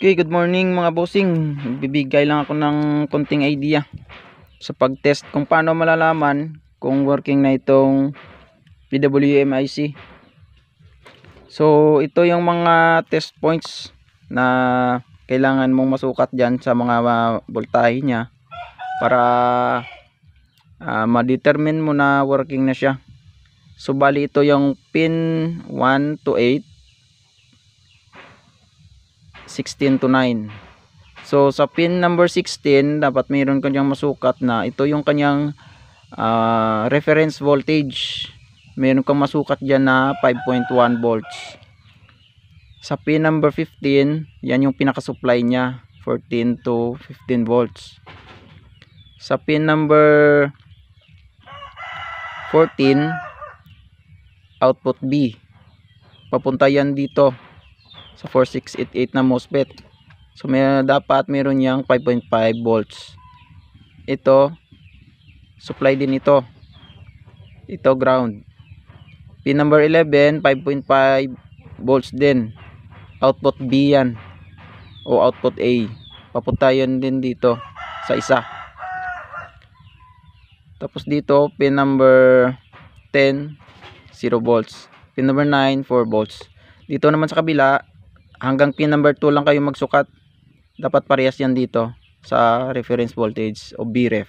Okay, good morning mga bossing. Bibigay lang ako ng konting idea sa pag-test kung paano malalaman kung working na itong PWM IC. So, ito yung mga test points na kailangan mong masukat dyan sa mga voltahe niya para ma-determine mo na working na siya. So, bali ito yung pin 1 to 8, 16 to 9. So sa pin number 16 dapat mayroon kanyang masukat na ito yung kanyang reference voltage. Mayroon kang masukat dyan na 5.1 volts. Sa pin number 15, yan yung pinaka-supply niya, 14 to 15 volts. Sa pin number 14, output B, papunta yan dito sa 4688 na MOSFET. So dapat meron yang 5.5 volts. Ito supply din ito. Ito ground. Pin number 11, 5.5 volts din. Output B yan o output A. Papunta yan din dito sa isa. Tapos dito pin number 10, 0 volts. Pin number 9, 4 volts. Dito naman sa kabila, hanggang pin number 2 lang kayo magsukat. Dapat parehas yan dito sa reference voltage o Vref.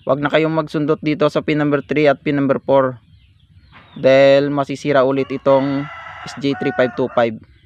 Huwag na kayong magsundot dito sa pin number 3 at pin number 4 dahil masisira ulit itong SJ3525.